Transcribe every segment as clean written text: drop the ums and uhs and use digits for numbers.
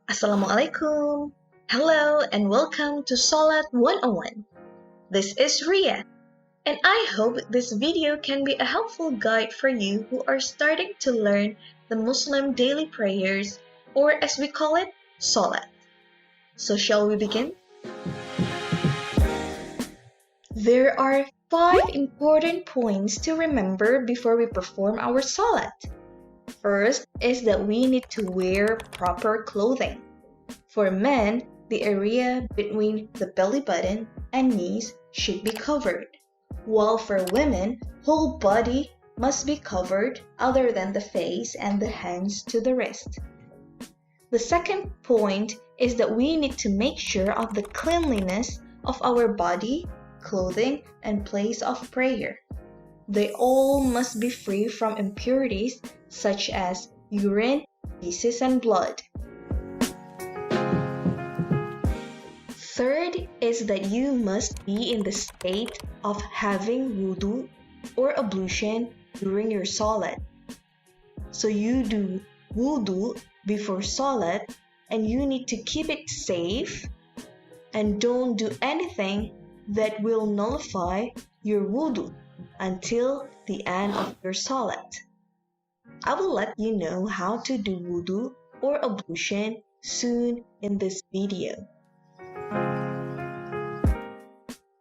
Assalamualaikum. Hello and welcome to Sholat 101. This is Ria, and I hope this video can be a helpful guide for you who are starting to learn the Muslim daily prayers, or as we call it, Sholat. So shall we begin? There are 5 important points to remember before we perform our Sholat. First is that we need to wear proper clothing. For men, the area between the belly button and knees should be covered, while for women, whole body must be covered other than the face and the hands to the wrist. The second point is that we need to make sure of the cleanliness of our body, clothing, and place of prayer. They all must be free from impurities such as urine, feces, and blood. Third is that you must be in the state of having wudu or ablution during your salat. So you do wudu before salat and you need to keep it safe and don't do anything that will nullify your wudu until the end of your salat. I will let you know how to do wudu or ablution soon in this video.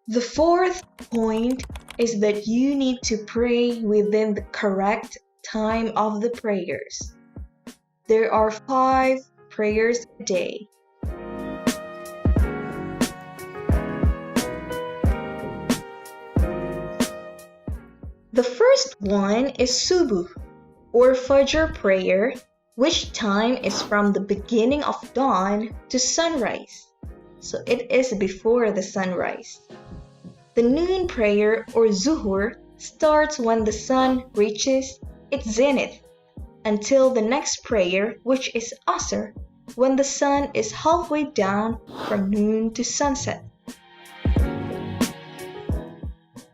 The fourth point is that you need to pray within the correct time of the prayers. There are 5 prayers a day. The first one is Subuh or Fajr prayer, which time is from the beginning of dawn to sunrise. So it is before the sunrise. The noon prayer or Zuhur starts when the sun reaches its zenith until the next prayer, which is Asr, when the sun is halfway down from noon to sunset.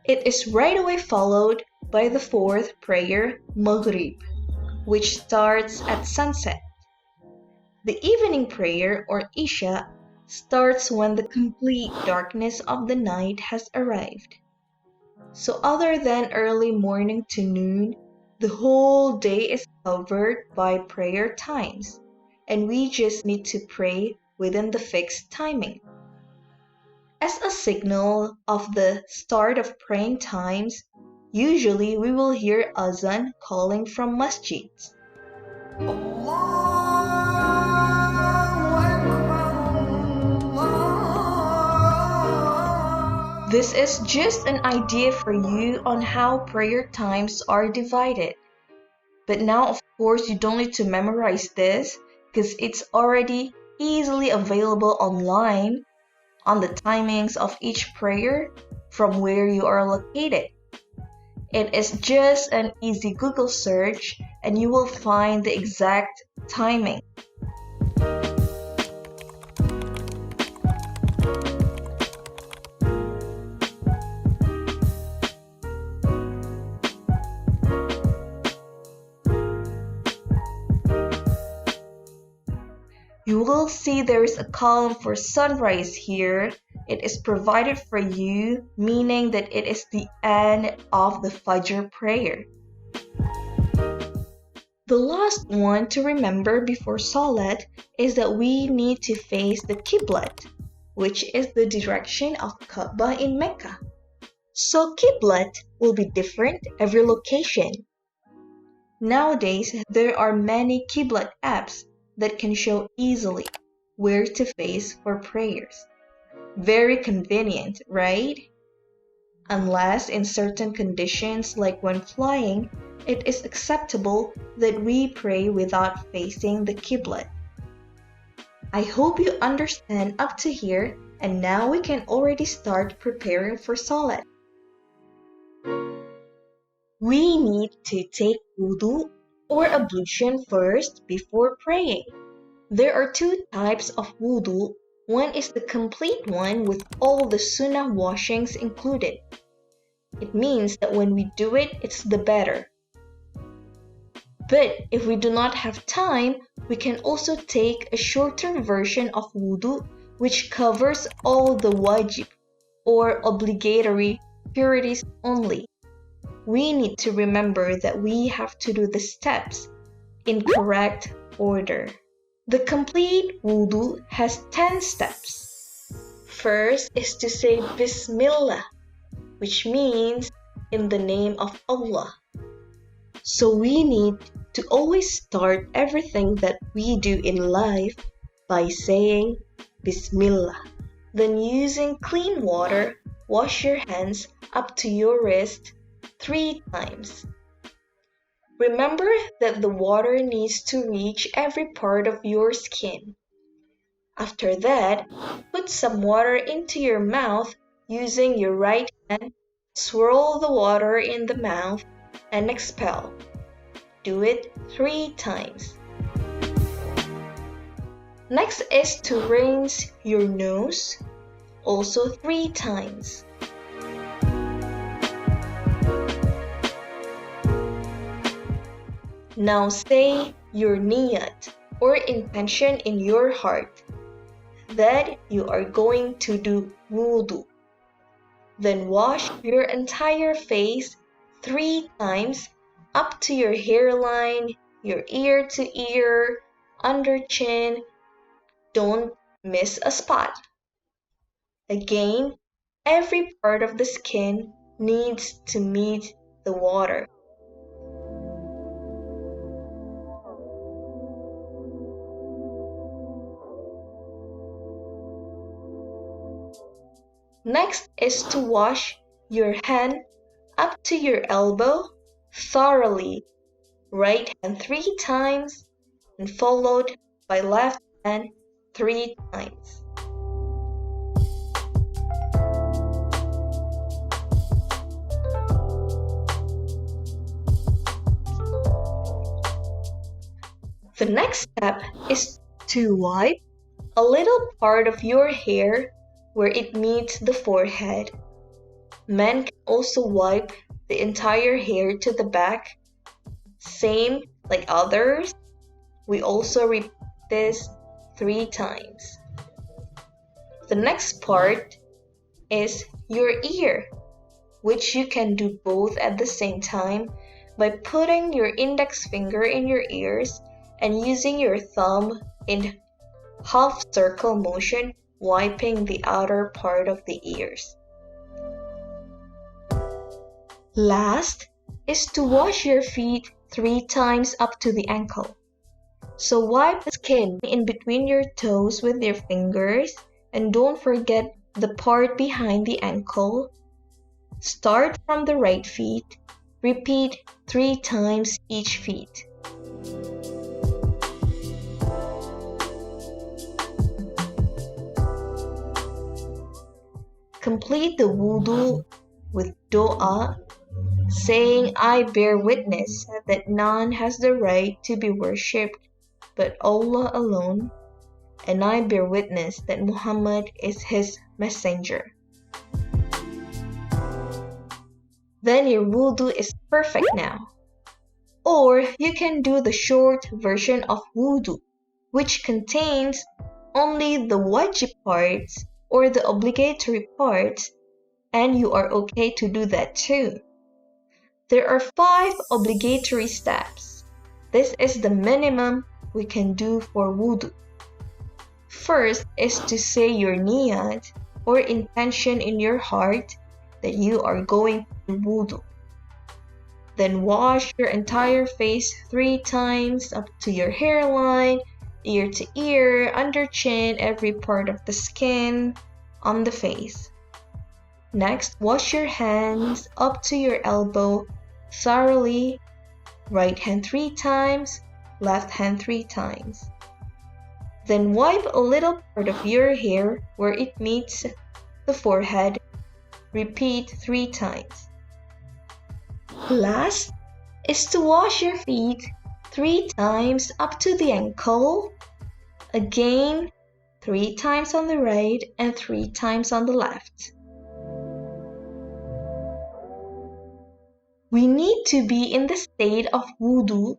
It is right away followed by the fourth prayer, Maghrib, which starts at sunset. The evening prayer or Isha starts when the complete darkness of the night has arrived. So other than early morning to noon, the whole day is covered by prayer times, and we just need to pray within the fixed timing. As a signal of the start of praying times, usually we will hear azan calling from masjids. This is just an idea for you on how prayer times are divided. But now, of course, you don't need to memorize this because it's already easily available online on the timings of each prayer from where you are located. It is just an easy Google search and you will find the exact timing. You will see there is a column for sunrise here. It is provided for you, meaning that it is the end of the Fajr prayer. The last one to remember before Salat is that we need to face the Qiblat, which is the direction of Kaaba in Mecca. So Qiblat will be different every location. Nowadays, there are many Qiblat apps that can show easily where to face for prayers. Very convenient, right? Unless in certain conditions like when flying, it is acceptable that we pray without facing the Qiblat. I hope you understand up to here, and now we can already start preparing for Salat. We need to take wudu or ablution first before praying. There are 2 types of wudu. One is the complete one with all the sunnah washings included. It means that when we do it, it's the better. But if we do not have time, we can also take a shorter version of wudu which covers all the wajib or obligatory purities only. We need to remember that we have to do the steps in correct order. The complete wudu has 10 steps. First is to say Bismillah, which means in the name of Allah. So we need to always start everything that we do in life by saying Bismillah. Then using clean water, wash your hands up to your wrist 3 times. Remember that the water needs to reach every part of your skin. After that, put some water into your mouth using your right hand. Swirl the water in the mouth and expel. Do it 3 times. Next is to rinse your nose, also 3 times. Now say your niyat or intention in your heart that you are going to do wudu. Then wash your entire face 3 times up to your hairline, your ear to ear, under chin. Don't miss a spot. Again, every part of the skin needs to meet the water. Next is to wash your hand up to your elbow thoroughly. Right hand 3 times and followed by left hand 3 times. The next step is to wipe a little part of your hair where it meets the forehead. Men can also wipe the entire hair to the back. Same like others. We also repeat this 3 times. The next part is your ear, which you can do both at the same time by putting your index finger in your ears and using your thumb in half circle motion, wiping the outer part of the ears. Last is to wash your feet 3 times up to the ankle. So wipe the skin in between your toes with your fingers and don't forget the part behind the ankle. Start from the right feet. Repeat 3 times each feet. Complete the wudu with dua, saying, I bear witness that none has the right to be worshipped but Allah alone, and I bear witness that Muhammad is his messenger. Then your wudu is perfect now. Or you can do the short version of wudu, which contains only the wajib parts or the obligatory parts, and you are okay to do that too. There are 5 obligatory steps. This is the minimum we can do for wudu. First is to say your niyat or intention in your heart that you are going to do wudu. Then wash your entire face 3 times up to your hairline, ear to ear, under chin, every part of the skin on the face. Next, wash your hands up to your elbow thoroughly. Right hand 3 times, left hand 3 times. Then wipe a little part of your hair where it meets the forehead. Repeat 3 times. Last is to wash your feet 3 times up to the ankle. Again, 3 times on the right and 3 times on the left. We need to be in the state of wudu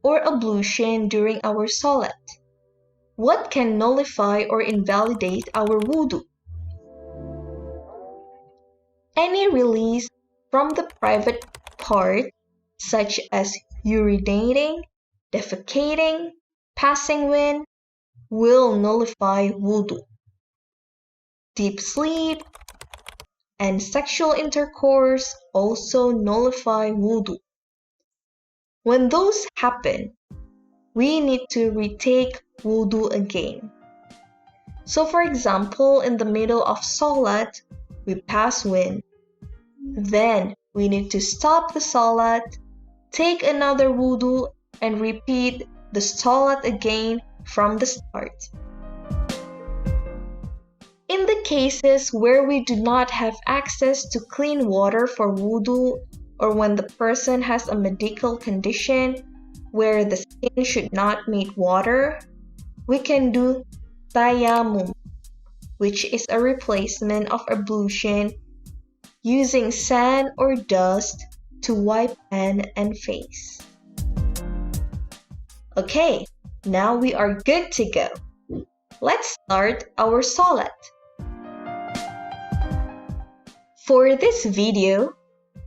or ablution during our salat? What can nullify or invalidate our wudu? Any release from the private part, such as urinating, defecating, passing wind, will nullify wudu. Deep sleep and sexual intercourse also nullify wudu. When those happen, we need to retake wudu again. So for example, in the middle of salat, we pass wind. Then we need to stop the salat, take another wudu, and repeat the salat again from the start. In the cases where we do not have access to clean water for wudu, or when the person has a medical condition where the skin should not meet water, we can do tayammum, which is a replacement of ablution using sand or dust to wipe hand and face. Okay, now we are good to go. Let's start our salat. For this video,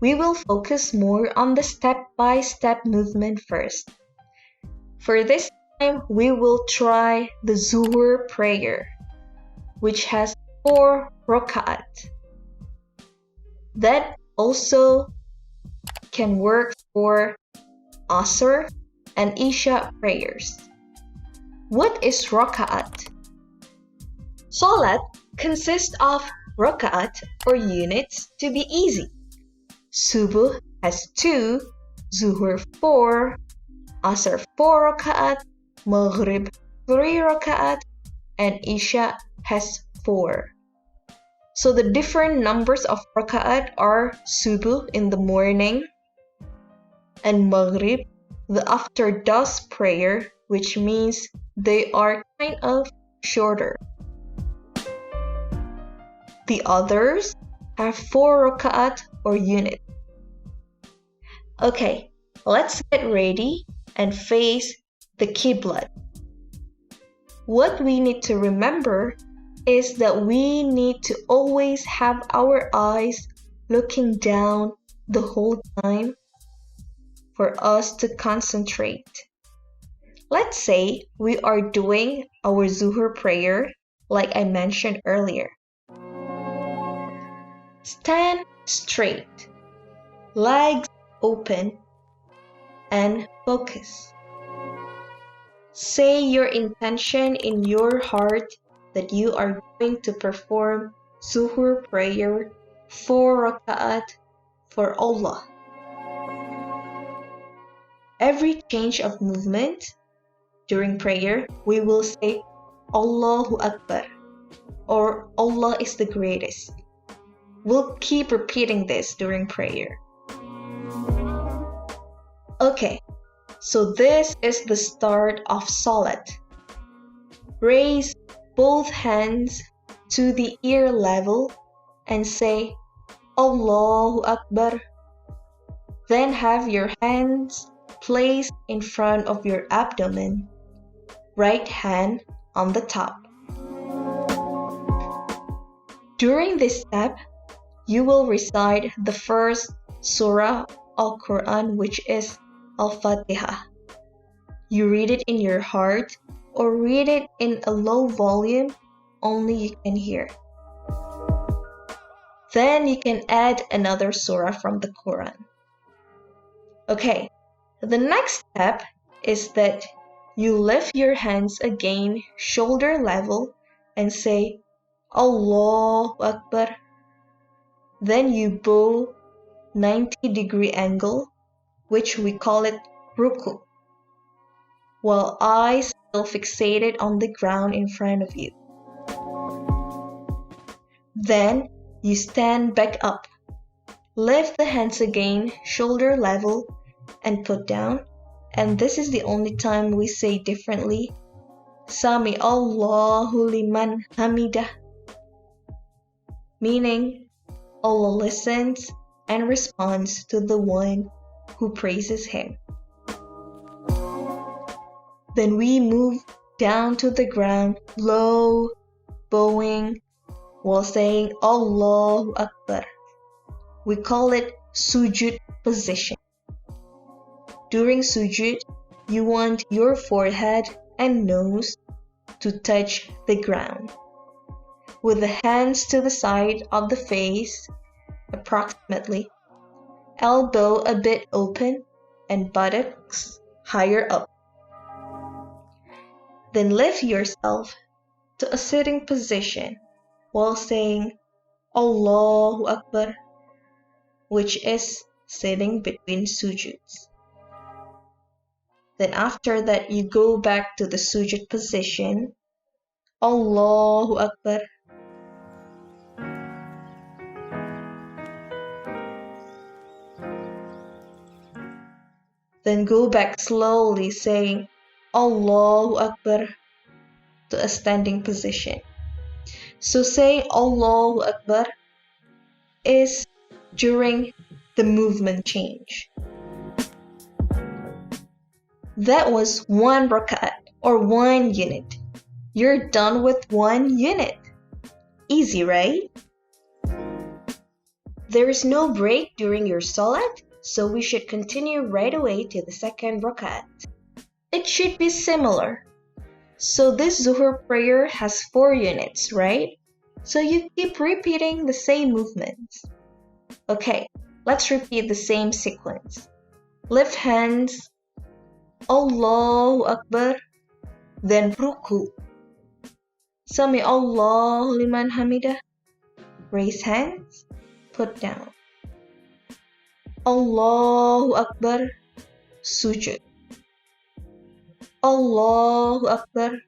we will focus more on the step-by-step movement first. For this time, we will try the Zuhur prayer, which has 4 raka'at. That also can work for Asr and Isha prayers. What is raka'at? Salat consists of raka'at or units to be easy. Subuh has 2, Zuhur 4, Asr 4 raka'at, Maghrib 3 raka'at, and Isha has 4. So the different numbers of raka'at are Subuh in the morning and Maghrib, the after dusk prayer, which means they are kind of shorter. The others have 4 raka'at or unit. Okay, let's get ready and face the Qiblat. What we need to remember is that we need to always have our eyes looking down the whole time for us to concentrate. Let's say we are doing our Zuhur prayer like I mentioned earlier. Stand straight, legs open, and focus. Say your intention in your heart that you are going to perform Zuhur prayer 4 raka'at for Allah. Every change of movement during prayer, we will say Allahu Akbar or Allah is the greatest. We'll keep repeating this during prayer. Okay, so this is the start of Salat. Raise both hands to the ear level and say Allahu Akbar. Then have your hands placed in front of your abdomen, right hand on the top. During this step, you will recite the first surah al-Quran, which is Al-Fatiha. You read it in your heart or read it in a low volume, only you can hear. Then you can add another surah from the Quran. Okay, the next step is that you lift your hands again shoulder level and say Allahu Akbar. Then you bow 90-degree angle, which we call it ruku, while eyes still fixated on the ground in front of you. Then you stand back up, lift the hands again shoulder level and put down, and this is the only time we say differently, Sami Allahu liman hamidah, meaning Allah listens and responds to the one who praises him. Then we move down to the ground, low, bowing, while saying Allahu Akbar. We call it sujud position. During sujud, you want your forehead and nose to touch the ground. With the hands to the side of the face, approximately, elbow a bit open and buttocks higher up. Then lift yourself to a sitting position while saying Allahu Akbar, which is sitting between sujuds. Then after that, you go back to the sujud position, Allahu Akbar. Then go back slowly saying Allahu Akbar to a standing position. So saying Allahu Akbar is during the movement change. That was one rak'at or one unit. You're done with one unit. Easy, right? There is no break during your salat, so we should continue right away to the second rak'at. It should be similar. So this Zuhur prayer has 4 units, right? So you keep repeating the same movements. Okay, let's repeat the same sequence. Lift hands, Allahu Akbar, then ruku. Sami Allahu liman hamidah. Raise hands, put down. Allahu Akbar, sujud. Allahu Akbar,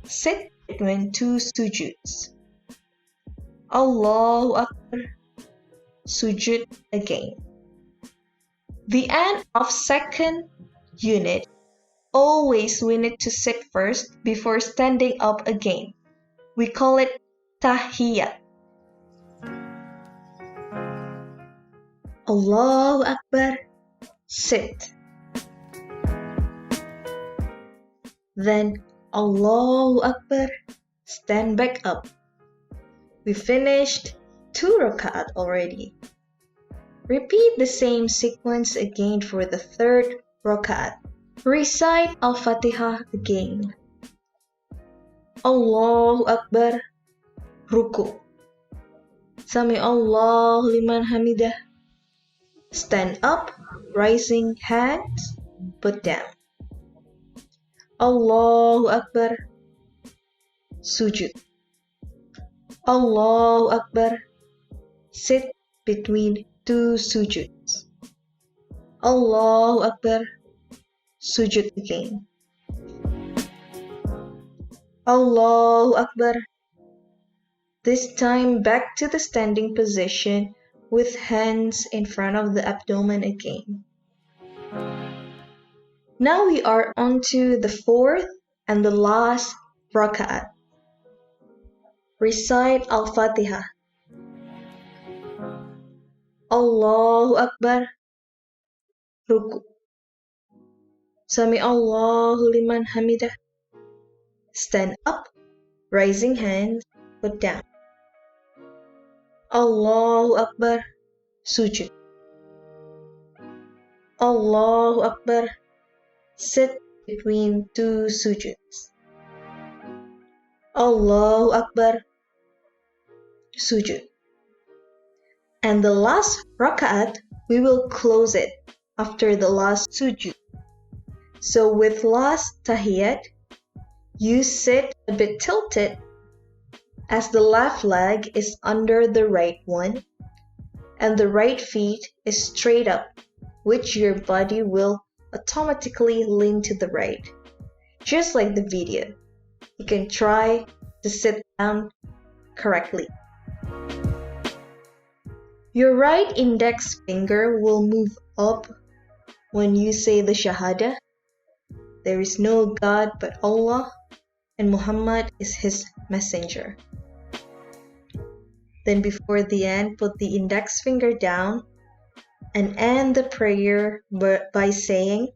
sit between 2 sujuds. Allahu Akbar, sujud again. The end of second unit, always we need to sit first before standing up again. We call it tahiyat. Allahu Akbar, sit. Then Allahu Akbar, stand back up. We finished 2 rak'at already. Repeat the same sequence again for the third rak'at. Recite Al-Fatihah again. Allahu Akbar, ruku. Sami Allahu liman hamidah. Stand up, rising hands, put down. Allahu Akbar, sujud. Allahu Akbar, sit between 2 sujuds. Allahu Akbar, sujud again. Allahu Akbar. This time back to the standing position with hands in front of the abdomen again. Now we are on to the fourth and the last rak'at. Recite Al-Fatihah. Allahu Akbar, ruku. Sami Allahu liman hamidah. Stand up, rising hands, put down. Allahu Akbar, sujud. Allahu Akbar, sit between 2 sujuds. Allahu Akbar, sujud. And the last rak'at, we will close it after the last sujud. So with last tahiyat, you sit a bit tilted as the left leg is under the right one and the right feet is straight up, which your body will automatically lean to the right. Just like the video, you can try to sit down correctly. Your right index finger will move up when you say the Shahada. There is no God but Allah, and Muhammad is His messenger. Then before the end, put the index finger down and end the prayer by saying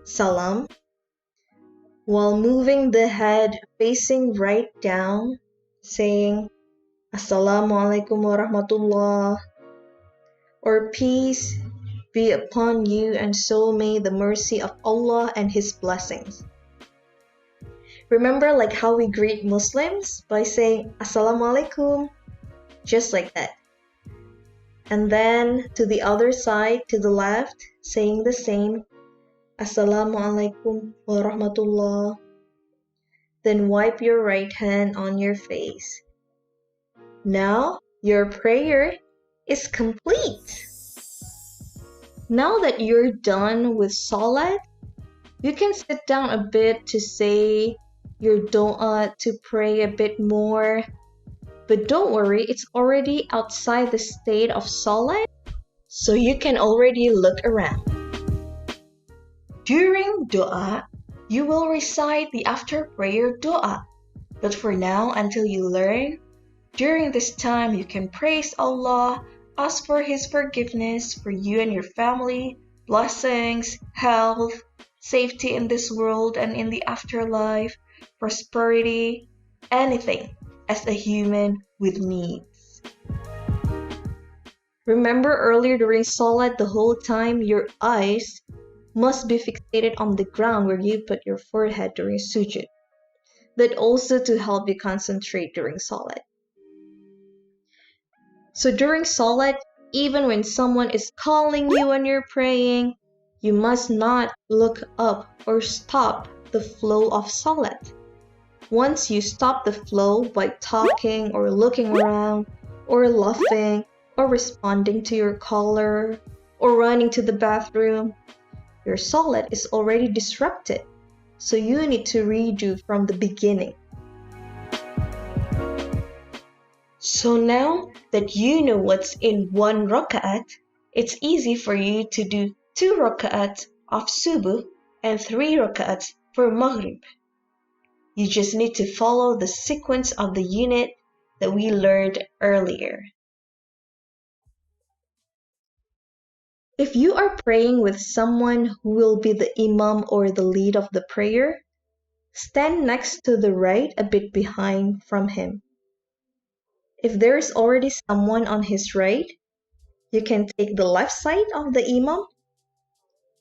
Salam, while moving the head facing right down, saying Assalamualaikum warahmatullah, or peace be upon you, and so may the mercy of Allah and His blessings. Remember like how we greet Muslims by saying Assalamualaikum, just like that. And then to the other side, to the left, saying the same Assalamualaikum warahmatullah. Then wipe your right hand on your face. Now your prayer is complete. Now that you're done with Salat, you can sit down a bit to say your dua, to pray a bit more. But don't worry, it's already outside the state of Salat, so you can already look around. During dua, you will recite the after prayer dua. But for now, until you learn, during this time you can praise Allah, ask for His forgiveness for you and your family, blessings, health, safety in this world and in the afterlife, prosperity, anything as a human with needs. Remember earlier during Salat, the whole time your eyes must be fixated on the ground where you put your forehead during sujud. That also to help you concentrate during Salat. So during Salat, even when someone is calling you when you're praying, you must not look up or stop the flow of Salat. Once you stop the flow by talking or looking around or laughing or responding to your caller or running to the bathroom, your Salat is already disrupted. So you need to redo from the beginning. So now that you know what's in one raka'at, it's easy for you to do 2 raka'ats of subuh and 3 raka'ats for maghrib. You just need to follow the sequence of the unit that we learned earlier. If you are praying with someone who will be the imam or the lead of the prayer, stand next to the right a bit behind from him. If there is already someone on his right, you can take the left side of the imam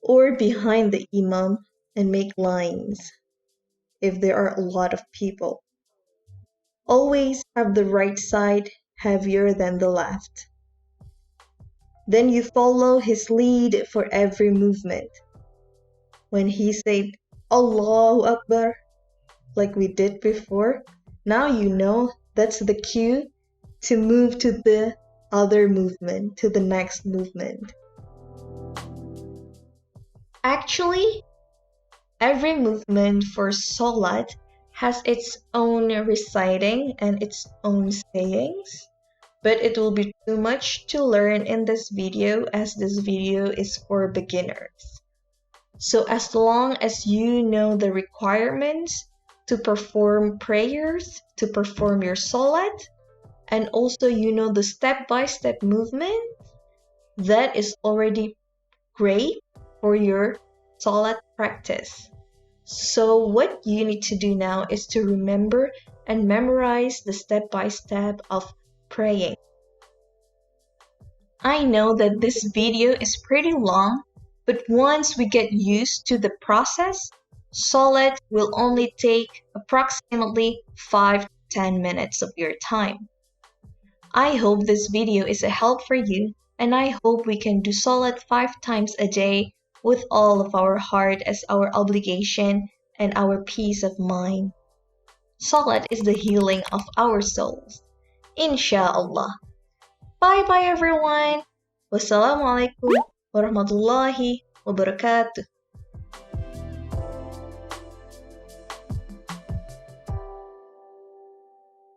or behind the imam and make lines if there are a lot of people. Always have the right side heavier than the left. Then you follow his lead for every movement. When he said Allahu Akbar, like we did before, now you know that's the cue to move to the other movement, to the next movement. Actually, every movement for Salat has its own reciting and its own sayings, but it will be too much to learn in this video as this video is for beginners. So as long as you know the requirements to perform prayers, to perform your Salat, and also you know the step-by-step movement, that is already great for your Salat practice. So what you need to do now is to remember and memorize the step-by-step of praying. I know that this video is pretty long, but once we get used to the process, Salat will only take approximately 5 to 10 minutes of your time. I hope this video is a help for you, and I hope we can do Salat 5 times a day with all of our heart as our obligation and our peace of mind. Salat is the healing of our souls. Insha'Allah. Bye-bye everyone. Wassalamualaikum warahmatullahi wabarakatuh.